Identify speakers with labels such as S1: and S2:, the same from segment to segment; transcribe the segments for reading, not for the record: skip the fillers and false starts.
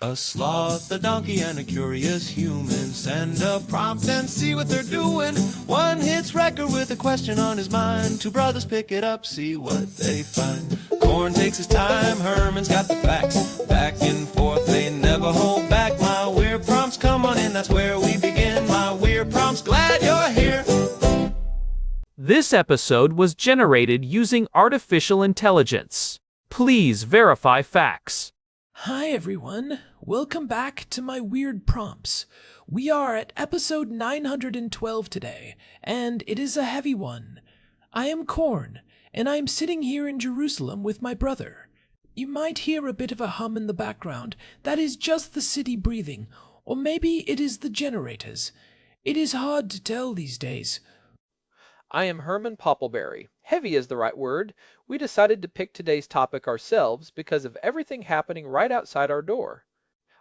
S1: A sloth, a donkey, and a curious human. Send a prompt and see what they're doing. One hits record with a question on his mind. Two brothers pick it up, see what they find. Corn takes his time, Herman's got the facts. Back and forth, they never hold back. My weird prompts, come on in, that's where we begin. My weird prompts, glad you're here.
S2: This episode was generated using artificial intelligence. Please verify facts.
S3: Hi everyone, welcome back to my weird prompts. We are at episode 912 today, and it is a heavy one. I am Corn, and I am sitting here in Jerusalem with my brother. You might hear a bit of a hum in the background. That is just the city breathing, or maybe it is the generators. It is hard to tell these days.
S4: I am Herman Poppleberry. Heavy is the right word. We decided to pick today's topic ourselves because of everything happening right outside our door.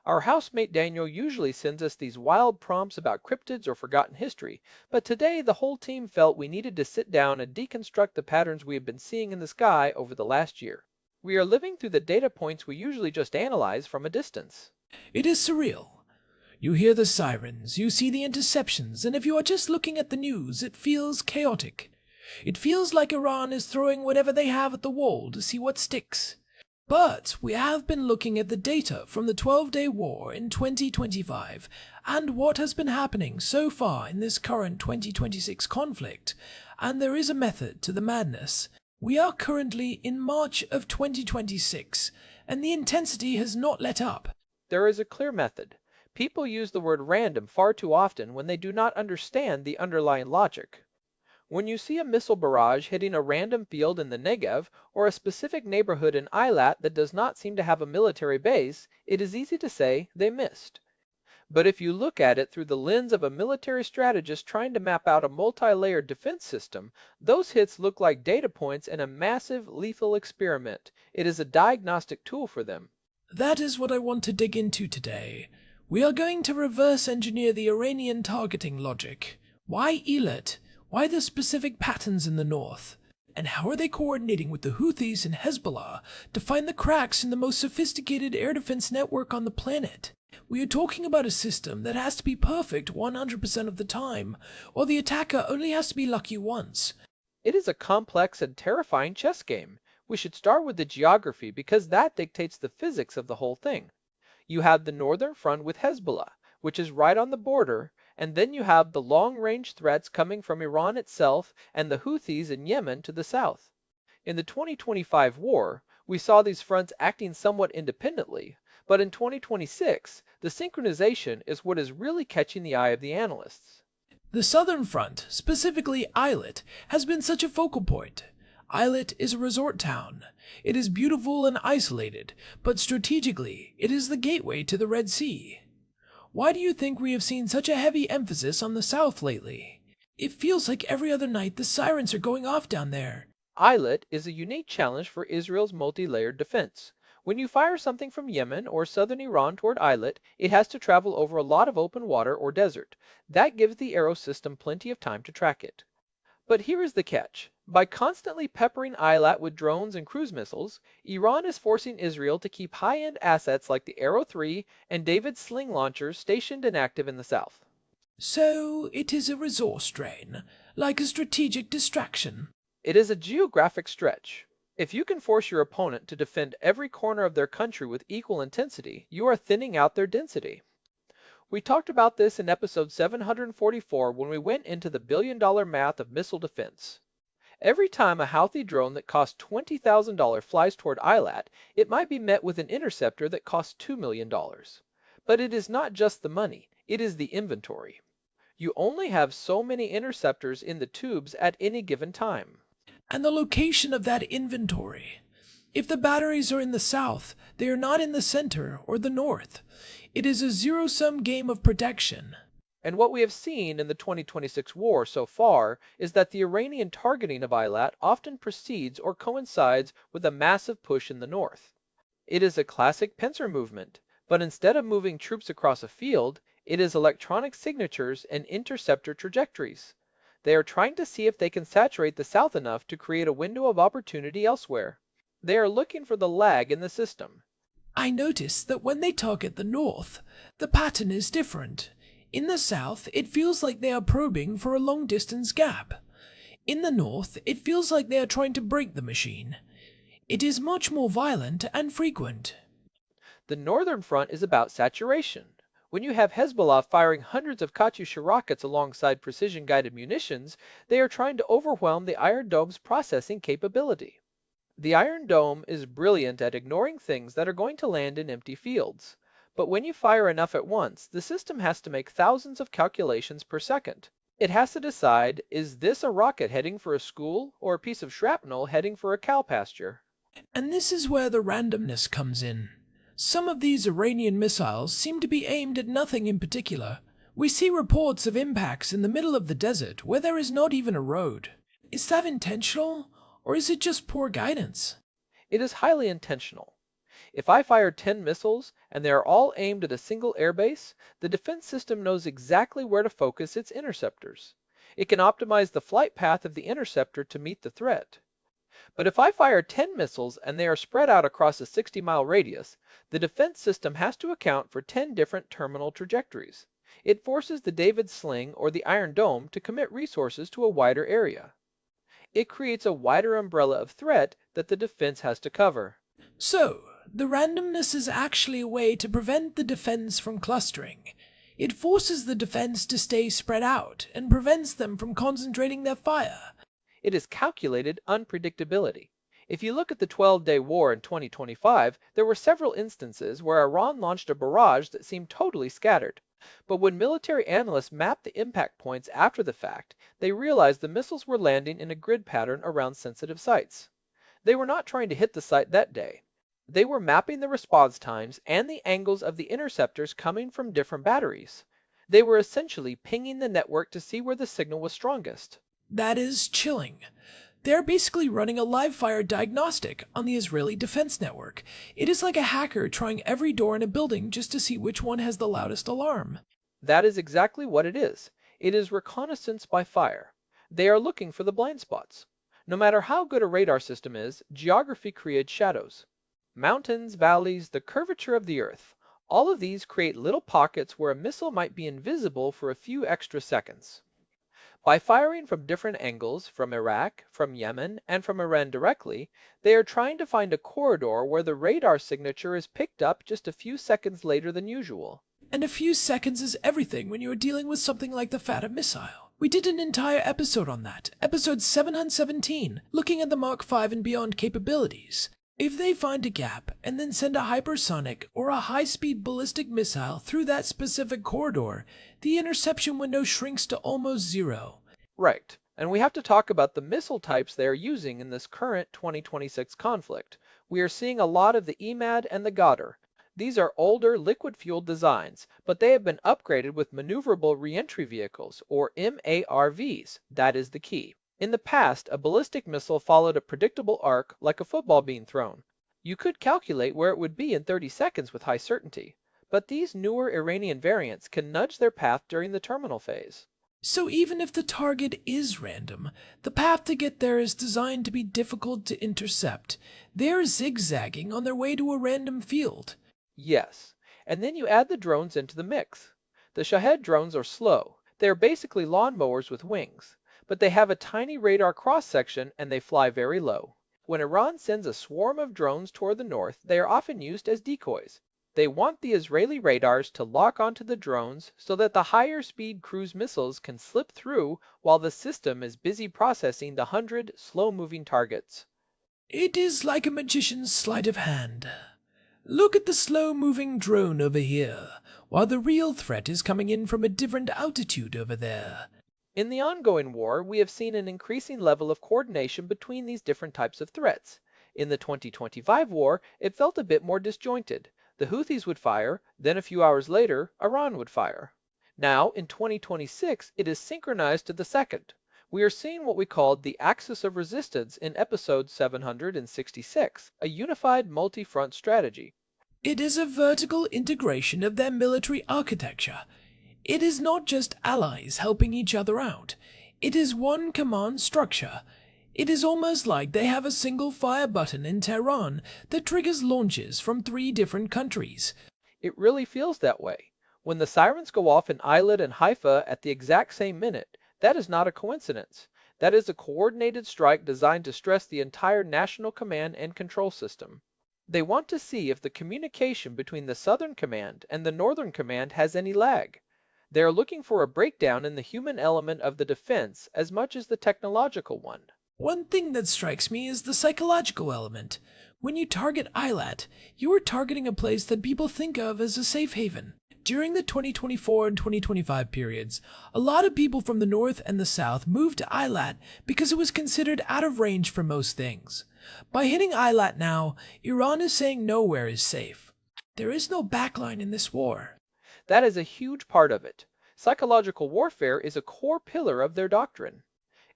S4: Our housemate Daniel usually sends us these wild prompts about cryptids or forgotten history, but today the whole team felt we needed to sit down and deconstruct the patterns we have been seeing in the sky over the last year. We are living through the data points we usually just analyze from a distance.
S3: It is surreal. You hear the sirens, you see the interceptions, and if you are just looking at the news, it feels chaotic. It feels like Iran is throwing whatever they have at the wall to see what sticks. But we have been looking at the data from the 12-day war in 2025 and what has been happening so far in this current 2026 conflict, and there is a method to the madness. We are currently in March of 2026, and the intensity has not let up.
S4: There is a clear method. People use the word random far too often when they do not understand the underlying logic. When you see a missile barrage hitting a random field in the Negev or a specific neighborhood in Eilat that does not seem to have a military base, it is easy to say they missed. But if you look at it through the lens of a military strategist trying to map out a multi-layered defense system, those hits look like data points in a massive lethal experiment. It is a diagnostic tool for them.
S3: That is what I want to dig into today. We are going to reverse engineer the Iranian targeting logic. Why Eilat? Why the specific patterns in the north? And how are they coordinating with the Houthis and Hezbollah to find the cracks in the most sophisticated air defense network on the planet? We are talking about a system that has to be perfect 100% of the time, or the attacker only has to be lucky once.
S4: It is a complex and terrifying chess game. We should start with the geography because that dictates the physics of the whole thing. You have the northern front with Hezbollah, which is right on the border, and then you have the long-range threats coming from Iran itself and the Houthis in Yemen to the south. In the 2025 war, we saw these fronts acting somewhat independently, but in 2026, the synchronization is what is really catching the eye of the analysts.
S3: The southern front, specifically Eilat, has been such a focal point. Eilat is a resort town. It is beautiful and isolated, but strategically, it is the gateway to the Red Sea. Why do you think we have seen such a heavy emphasis on the south lately? It feels like every other night the sirens are going off down there.
S4: Eilat is a unique challenge for Israel's multi-layered defense. When you fire something from Yemen or southern Iran toward Eilat, it has to travel over a lot of open water or desert. That gives the arrow system plenty of time to track it. But here is the catch. By constantly peppering Eilat with drones and cruise missiles, Iran is forcing Israel to keep high-end assets like the Arrow 3 and David's sling launchers stationed and active in the south.
S3: So it is a resource drain, like a strategic distraction.
S4: It is a geographic stretch. If you can force your opponent to defend every corner of their country with equal intensity, you are thinning out their density. We talked about this in episode 744 when we went into the billion-dollar math of missile defense. Every time a Houthi drone that costs $20,000 flies toward Eilat, it might be met with an interceptor that costs $2 million. But it is not just the money, it is the inventory. You only have so many interceptors in the tubes at any given time.
S3: And the location of that inventory. If the batteries are in the south, they are not in the center or the north. It is a zero-sum game of protection.
S4: And what we have seen in the 2026 war so far is that the Iranian targeting of Eilat often precedes or coincides with a massive push in the north. It is a classic pincer movement, but instead of moving troops across a field, it is electronic signatures and interceptor trajectories. They are trying to see if they can saturate the south enough to create a window of opportunity elsewhere. They are looking for the lag in the system.
S3: I noticed that when they target the north, the pattern is different. In the south, it feels like they are probing for a long-distance gap. In the north, it feels like they are trying to break the machine. It is much more violent and frequent.
S4: The northern front is about saturation. When you have Hezbollah firing hundreds of Katyusha rockets alongside precision-guided munitions, they are trying to overwhelm the Iron Dome's processing capability. The Iron Dome is brilliant at ignoring things that are going to land in empty fields. But when you fire enough at once, the system has to make thousands of calculations per second. It has to decide, is this a rocket heading for a school or a piece of shrapnel heading for a cow pasture?
S3: And this is where the randomness comes in. Some of these Iranian missiles seem to be aimed at nothing in particular. We see reports of impacts in the middle of the desert where there is not even a road. Is that intentional, or is it just poor guidance?
S4: It is highly intentional. If I fire 10 missiles and they are all aimed at a single airbase, the defense system knows exactly where to focus its interceptors. It can optimize the flight path of the interceptor to meet the threat. But if I fire 10 missiles and they are spread out across a 60-mile radius, the defense system has to account for 10 different terminal trajectories. It forces the David Sling or the Iron Dome to commit resources to a wider area. It creates a wider umbrella of threat that the defense has to cover.
S3: So, the randomness is actually a way to prevent the defense from clustering. It forces the defense to stay spread out and prevents them from concentrating their fire.
S4: It is calculated unpredictability. If you look at the 12-day war in 2025, there were several instances where Iran launched a barrage that seemed totally scattered. But when military analysts mapped the impact points after the fact, they realized the missiles were landing in a grid pattern around sensitive sites. They were not trying to hit the site that day. They were mapping the response times and the angles of the interceptors coming from different batteries. They were essentially pinging the network to see where the signal was strongest.
S3: That is chilling. They're basically running a live-fire diagnostic on the Israeli defense network. It is like a hacker trying every door in a building just to see which one has the loudest alarm.
S4: That is exactly what it is. It is reconnaissance by fire. They are looking for the blind spots. No matter how good a radar system is, geography creates shadows. Mountains, valleys, the curvature of the earth. All of these create little pockets where a missile might be invisible for a few extra seconds. By firing from different angles, from Iraq, from Yemen, and from Iran directly, they are trying to find a corridor where the radar signature is picked up just a few seconds later than usual.
S3: And a few seconds is everything when you are dealing with something like the Fatum missile. We did an entire episode on that, episode 717, looking at the Mark V and beyond capabilities. If they find a gap and then send a hypersonic or a high-speed ballistic missile through that specific corridor, the interception window shrinks to almost zero.
S4: Right, and we have to talk about the missile types they are using in this current 2026 conflict. We are seeing a lot of the EMAD and the Ghadr. These are older liquid-fueled designs, but they have been upgraded with maneuverable reentry vehicles, or MARVs. That is the key. In the past, a ballistic missile followed a predictable arc like a football being thrown. You could calculate where it would be in 30 seconds with high certainty, but these newer Iranian variants can nudge their path during the terminal phase.
S3: So even if the target is random, the path to get there is designed to be difficult to intercept. They're zigzagging on their way to a random field.
S4: Yes, and then you add the drones into the mix. The Shahed drones are slow. They are basically lawnmowers with wings, but they have a tiny radar cross-section and they fly very low. When Iran sends a swarm of drones toward the north, they are often used as decoys. They want the Israeli radars to lock onto the drones so that the higher-speed cruise missiles can slip through while the system is busy processing the 100 slow-moving targets.
S3: It is like a magician's sleight of hand. Look at the slow-moving drone over here, while the real threat is coming in from a different altitude over there.
S4: In the ongoing war, we have seen an increasing level of coordination between these different types of threats. In the 2025 war, it felt a bit more disjointed. The Houthis would fire, then a few hours later, Iran would fire. Now, in 2026, it is synchronized to the second. We are seeing what we called the axis of resistance in episode 766, a unified multi-front strategy.
S3: It is a vertical integration of their military architecture. It is not just allies helping each other out. It is one command structure. It is almost like they have a single fire button in Tehran that triggers launches from 3 different countries.
S4: It really feels that way. When the sirens go off in Eilat and Haifa at the exact same minute, that is not a coincidence. That is a coordinated strike designed to stress the entire national command and control system. They want to see if the communication between the Southern Command and the Northern Command has any lag. They are looking for a breakdown in the human element of the defense as much as the technological one.
S3: One thing that strikes me is the psychological element. When you target Eilat, you are targeting a place that people think of as a safe haven. During the 2024 and 2025 periods, a lot of people from the north and the south moved to Eilat because it was considered out of range for most things. By hitting Eilat now, Iran is saying nowhere is safe. There is no backline in this war.
S4: That is a huge part of it. Psychological warfare is a core pillar of their doctrine.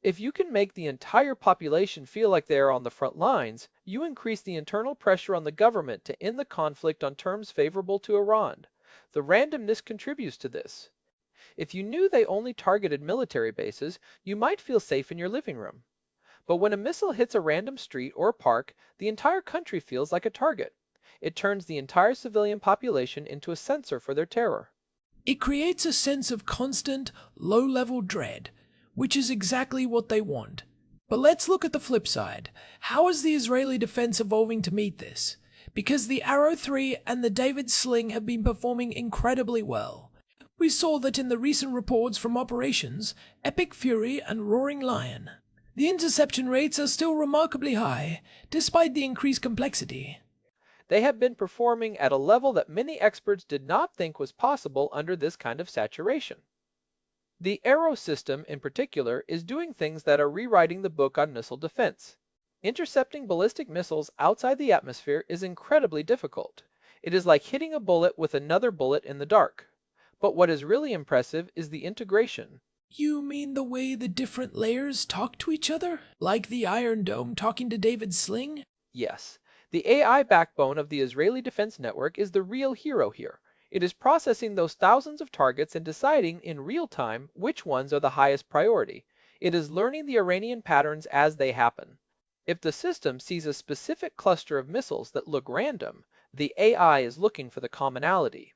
S4: If you can make the entire population feel like they are on the front lines, you increase the internal pressure on the government to end the conflict on terms favorable to Iran. The randomness contributes to this. If you knew they only targeted military bases, you might feel safe in your living room. But when a missile hits a random street or park, the entire country feels like a target. It turns the entire civilian population into a sensor for their terror.
S3: It creates a sense of constant, low-level dread, which is exactly what they want. But let's look at the flip side. How is the Israeli defense evolving to meet this? Because the Arrow 3 and the David Sling have been performing incredibly well. We saw that in the recent reports from operations Epic Fury and Roaring Lion. The interception rates are still remarkably high, despite the increased complexity.
S4: They have been performing at a level that many experts did not think was possible under this kind of saturation. The Arrow system, in particular, is doing things that are rewriting the book on missile defense. Intercepting ballistic missiles outside the atmosphere is incredibly difficult. It is like hitting a bullet with another bullet in the dark. But what is really impressive is the integration.
S3: You mean the way the different layers talk to each other? Like the Iron Dome talking to David Sling?
S4: Yes, the AI backbone of the Israeli Defense Network is the real hero here. It is processing those thousands of targets and deciding in real time which ones are the highest priority. It is learning the Iranian patterns as they happen. If the system sees a specific cluster of missiles that look random, the AI is looking for the commonality.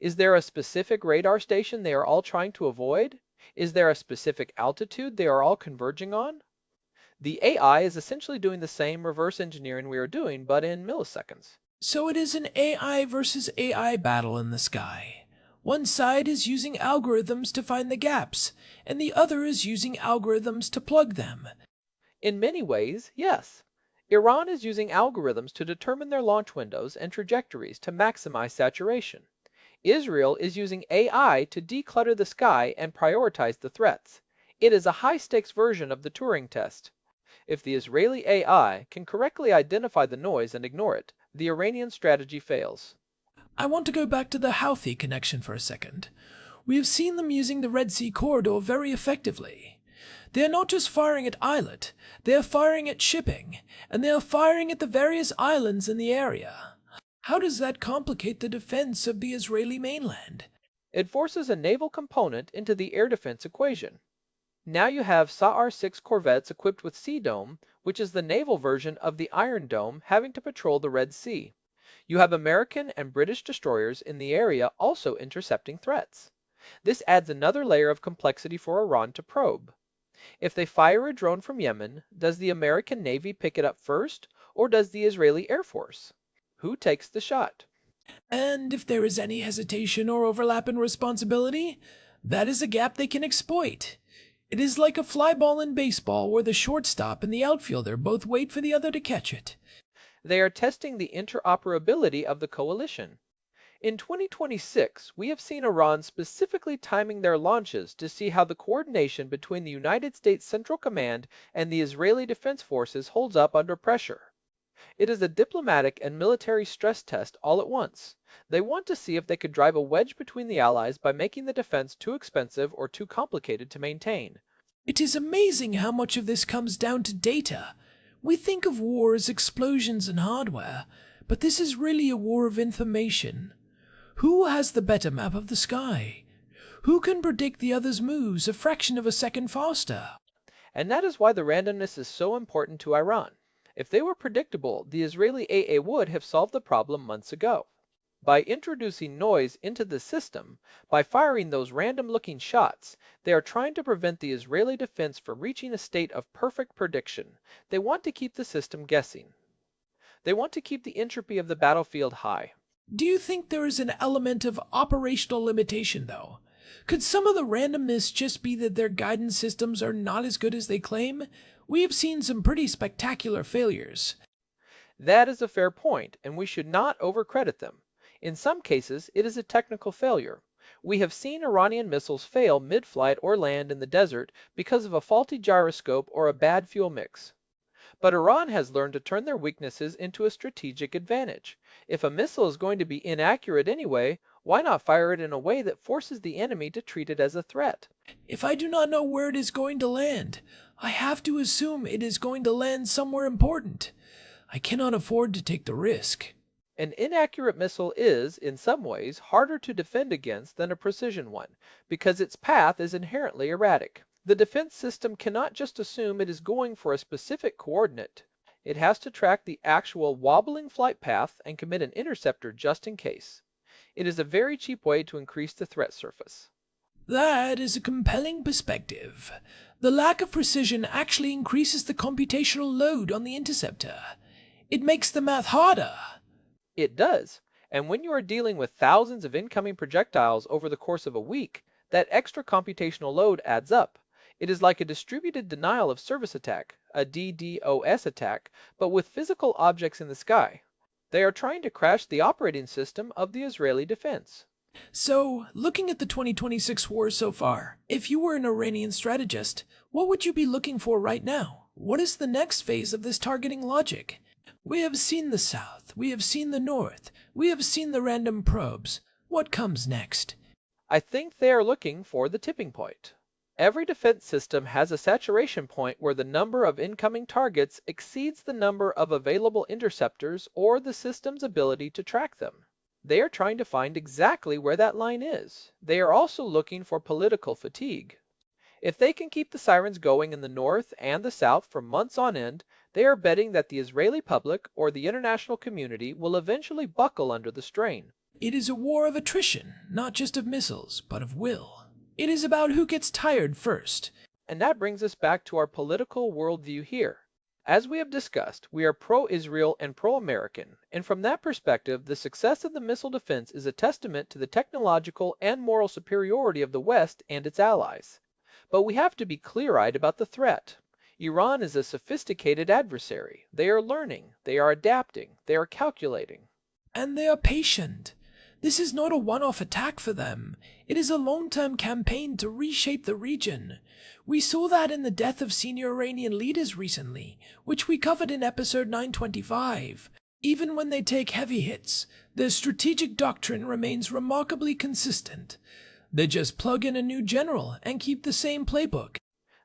S4: Is there a specific radar station they are all trying to avoid? Is there a specific altitude they are all converging on? The AI is essentially doing the same reverse engineering we are doing, but in milliseconds.
S3: So it is an AI versus AI battle in the sky. One side is using algorithms to find the gaps, and the other is using algorithms to plug them.
S4: In many ways, yes. Iran is using algorithms to determine their launch windows and trajectories to maximize saturation. Israel is using AI to declutter the sky and prioritize the threats. It is a high-stakes version of the Turing test. If the Israeli AI can correctly identify the noise and ignore it, the Iranian strategy fails.
S3: I want to go back to the Houthi connection for a second. We have seen them using the Red Sea corridor very effectively. They are not just firing at Eilat, they are firing at shipping, and they are firing at the various islands in the area. How does that complicate the defense of the Israeli mainland?
S4: It forces a naval component into the air defense equation. Now you have Sa'ar-6 corvettes equipped with Sea Dome, which is the naval version of the Iron Dome, having to patrol the Red Sea. You have American and British destroyers in the area also intercepting threats. This adds another layer of complexity for Iran to probe. If they fire a drone from Yemen, does the American Navy pick it up first, or does the Israeli Air Force? Who takes the shot?
S3: And if there is any hesitation or overlap in responsibility, that is a gap they can exploit. It is like a fly ball in baseball where the shortstop and the outfielder both wait for the other to catch it.
S4: They are testing the interoperability of the coalition. In 2026, we have seen Iran specifically timing their launches to see how the coordination between the United States Central Command and the Israeli Defense Forces holds up under pressure. It is a diplomatic and military stress test all at once. They want to see if they could drive a wedge between the allies by making the defense too expensive or too complicated to maintain.
S3: It is amazing how much of this comes down to data. We think of war as explosions and hardware, but this is really a war of information. Who has the better map of the sky? Who can predict the other's moves a fraction of a second faster?
S4: And that is why the randomness is so important to Iran. If they were predictable, the Israeli AA would have solved the problem months ago. By introducing noise into the system, by firing those random-looking shots, they are trying to prevent the Israeli defense from reaching a state of perfect prediction. They want to keep the system guessing. They want to keep the entropy of the battlefield high.
S3: Do you think there is an element of operational limitation, though? Could some of the randomness just be that their guidance systems are not as good as they claim? We have seen some pretty spectacular failures.
S4: That is a fair point, and we should not overcredit them. In some cases, it is a technical failure. We have seen Iranian missiles fail mid-flight or land in the desert because of a faulty gyroscope or a bad fuel mix. But Iran has learned to turn their weaknesses into a strategic advantage. If a missile is going to be inaccurate anyway, why not fire it in a way that forces the enemy to treat it as a threat?
S3: If I do not know where it is going to land, I have to assume it is going to land somewhere important. I cannot afford to take the risk.
S4: An inaccurate missile is, in some ways, harder to defend against than a precision one, because its path is inherently erratic. The defense system cannot just assume it is going for a specific coordinate. It has to track the actual wobbling flight path and commit an interceptor just in case. It is a very cheap way to increase the threat surface.
S3: That is a compelling perspective. The lack of precision actually increases the computational load on the interceptor. It makes the math harder.
S4: It does, and when you are dealing with thousands of incoming projectiles over the course of a week, that extra computational load adds up. It is like a distributed denial of service attack, a DDoS attack, but with physical objects in the sky. They are trying to crash the operating system of the Israeli defense.
S3: So, looking at the 2026 war so far, if you were an Iranian strategist, what would you be looking for right now? What is the next phase of this targeting logic? We have seen the South, we have seen the North, we have seen the random probes. What comes next?
S4: I think they are looking for the tipping point. Every defense system has a saturation point where the number of incoming targets exceeds the number of available interceptors or the system's ability to track them. They are trying to find exactly where that line is. They are also looking for political fatigue. If they can keep the sirens going in the north and the south for months on end, they are betting that the Israeli public or the international community will eventually buckle under the strain.
S3: It is a war of attrition, not just of missiles, but of will. It is about who gets tired first.
S4: And that brings us back to our political worldview here. As we have discussed, we are pro-Israel and pro-American, and from that perspective, the success of the missile defense is a testament to the technological and moral superiority of the West and its allies. But we have to be clear-eyed about the threat. Iran is a sophisticated adversary. They are learning, they are adapting, they are calculating.
S3: And they are patient. This is not a one-off attack for them. It is a long-term campaign to reshape the region. We saw that in the death of senior Iranian leaders recently, which we covered in episode 925. Even when they take heavy hits, their strategic doctrine remains remarkably consistent. They just plug in a new general and keep the same playbook.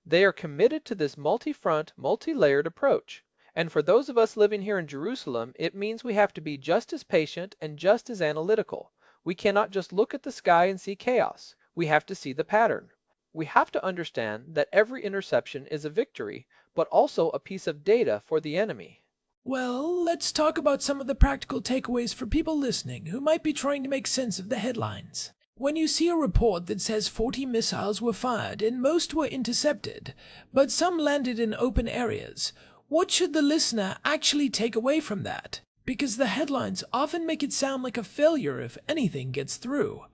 S4: They are committed to this multi-front, multi-layered approach. And for those of us living here in Jerusalem, it means we have to be just as patient and just as analytical. We cannot just look at the sky and see chaos. We have to see the pattern. We have to understand that every interception is a victory, but also a piece of data for the enemy.
S3: Well, let's talk about some of the practical takeaways for people listening who might be trying to make sense of the headlines. When you see a report that says 40 missiles were fired and most were intercepted, but some landed in open areas, what should the listener actually take away from that? Because the headlines often make it sound like a failure if anything gets through.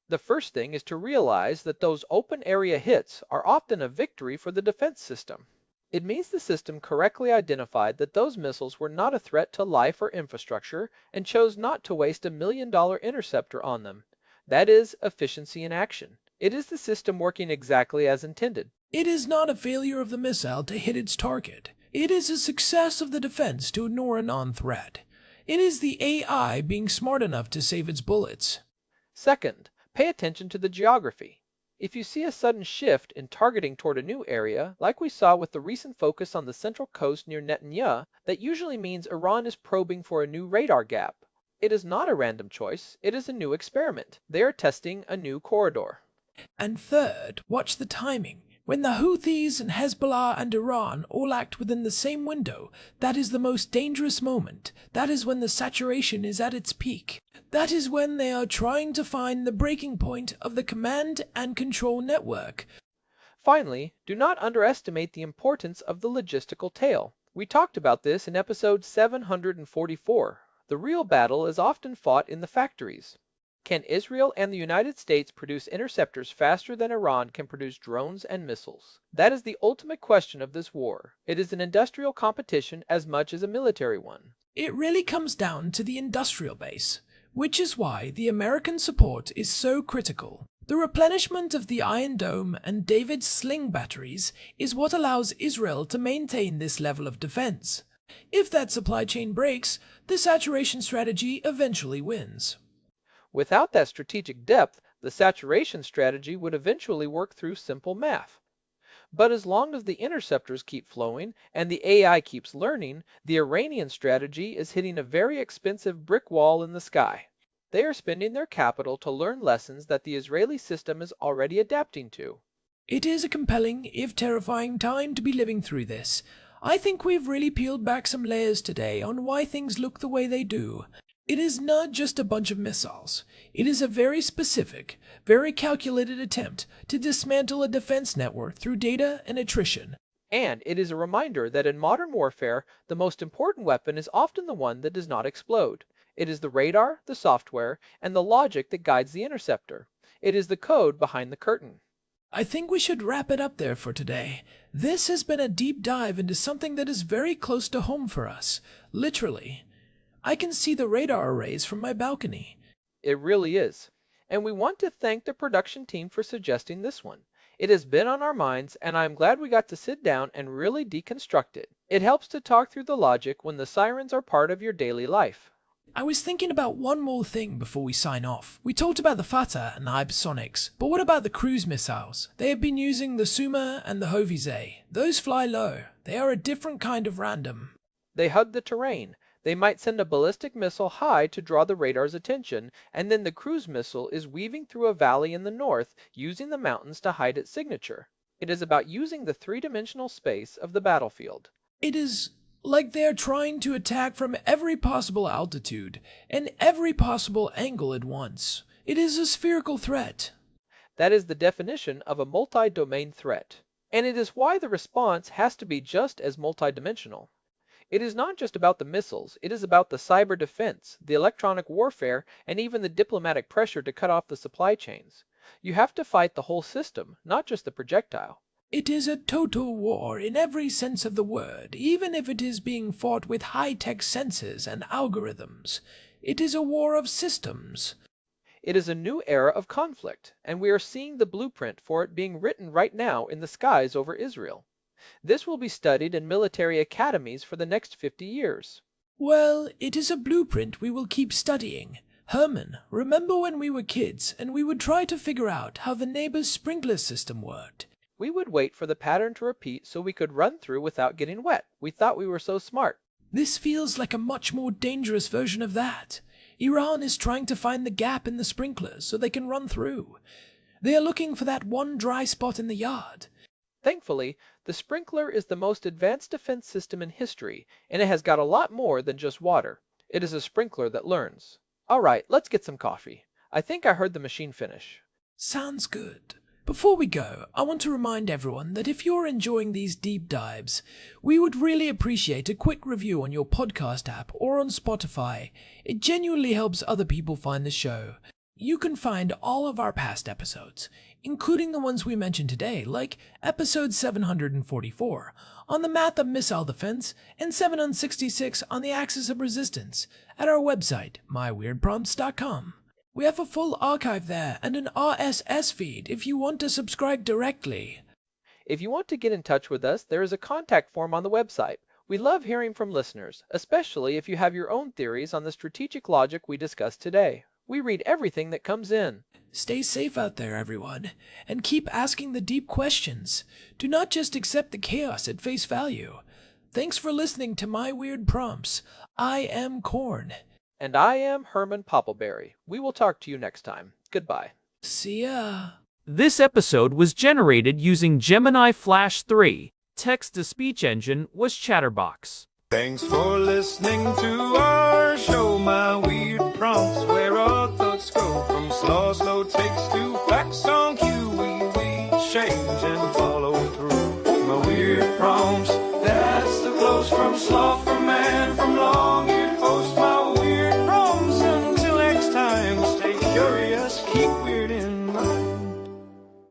S4: The first thing is to realize that those open area hits are often a victory for the defense system. It means the system correctly identified that those missiles were not a threat to life or infrastructure and chose not to waste $1 million interceptor on them. That is efficiency in action. It is the system working exactly as intended.
S3: It is not a failure of the missile to hit its target. It is a success of the defense to ignore a non-threat. It is the AI being smart enough to save its bullets.
S4: Second, pay attention to the geography. If you see a sudden shift in targeting toward a new area, like we saw with the recent focus on the central coast near Netanyahu, that usually means Iran is probing for a new radar gap. It is not a random choice, it is a new experiment. They are testing a new corridor.
S3: And third, watch the timing. When the Houthis and Hezbollah and Iran all act within the same window, that is the most dangerous moment. That is when the saturation is at its peak. That is when they are trying to find the breaking point of the command and control network.
S4: Finally, do not underestimate the importance of the logistical tail. We talked about this in episode 744. The real battle is often fought in the factories. Can Israel and the United States produce interceptors faster than Iran can produce drones and missiles? That is the ultimate question of this war. It is an industrial competition as much as a military one.
S3: It really comes down to the industrial base, which is why the American support is so critical. The replenishment of the Iron Dome and David's sling batteries is what allows Israel to maintain this level of defense. If that supply chain breaks, the saturation strategy eventually wins.
S4: Without that strategic depth, the saturation strategy would eventually work through simple math. But as long as the interceptors keep flowing and the AI keeps learning, the Iranian strategy is hitting a very expensive brick wall in the sky. They are spending their capital to learn lessons that the Israeli system is already adapting to.
S3: It is a compelling, if terrifying, time to be living through this. I think we've really peeled back some layers today on why things look the way they do. It is not just a bunch of missiles. It is a very specific, very calculated attempt to dismantle a defense network through data and attrition.
S4: And it is a reminder that in modern warfare, the most important weapon is often the one that does not explode. It is the radar, the software, and the logic that guides the interceptor. It is the code behind the curtain.
S3: I think we should wrap it up there for today. This has been a deep dive into something that is very close to home for us, literally. I can see the radar arrays from my balcony.
S4: It really is. And we want to thank the production team for suggesting this one. It has been on our minds, and I'm glad we got to sit down and really deconstruct it. It helps to talk through the logic when the sirens are part of your daily life.
S3: I was thinking about one more thing before we sign off. We talked about the Fatah and the hypersonics, but what about the cruise missiles? They have been using the Suma and the Hovise. Those fly low. They are a different kind of random.
S4: They hug the terrain. They might send a ballistic missile high to draw the radar's attention, and then the cruise missile is weaving through a valley in the north, using the mountains to hide its signature. It is about using the three-dimensional space of the battlefield.
S3: It is like they're trying to attack from every possible altitude and every possible angle at once. It is a spherical threat.
S4: That is the definition of a multi-domain threat. And it is why the response has to be just as multidimensional. It is not just about the missiles, it is about the cyber defense, the electronic warfare, and even the diplomatic pressure to cut off the supply chains. You have to fight the whole system, not just the projectile.
S3: It is a total war in every sense of the word, even if it is being fought with high-tech sensors and algorithms. It is a war of systems.
S4: It is a new era of conflict, and we are seeing the blueprint for it being written right now in the skies over Israel. This will be studied in military academies for the next 50 years.
S3: Well, it is a blueprint we will keep studying. Herman, remember when we were kids and we would try to figure out how the neighbor's sprinkler system worked?
S4: We would wait for the pattern to repeat so we could run through without getting wet. We thought we were so smart.
S3: This feels like a much more dangerous version of that. Iran is trying to find the gap in the sprinklers so they can run through. They are looking for that one dry spot in the yard.
S4: Thankfully, the sprinkler is the most advanced defense system in history, and it has got a lot more than just water. It is a sprinkler that learns. All right, let's get some coffee. I think I heard the machine finish.
S3: Sounds good. Before we go, I want to remind everyone that if you're enjoying these deep dives, we would really appreciate a quick review on your podcast app or on Spotify. It genuinely helps other people find the show. You can find all of our past episodes, including the ones we mentioned today, like episode 744 on the math of missile defense and 766 on the axis of resistance, at our website, myweirdprompts.com. We have a full archive there and an RSS feed if you want to subscribe directly.
S4: If you want to get in touch with us, there is a contact form on the website. We love hearing from listeners, especially if you have your own theories on the strategic logic we discussed today. We read everything that comes in.
S3: Stay safe out there, everyone, and keep asking the deep questions. Do not just accept the chaos at face value. Thanks for listening to My Weird Prompts. I am Corn.
S4: And I am Herman Poppleberry. We will talk to you next time. Goodbye.
S3: See ya.
S2: This episode was generated using Gemini Flash 3. Text-to-speech engine was Chatterbox.
S1: Thanks for listening to our show, my weird prompts, where our thoughts go from slow takes to facts on cue. We change and follow through. My weird prompts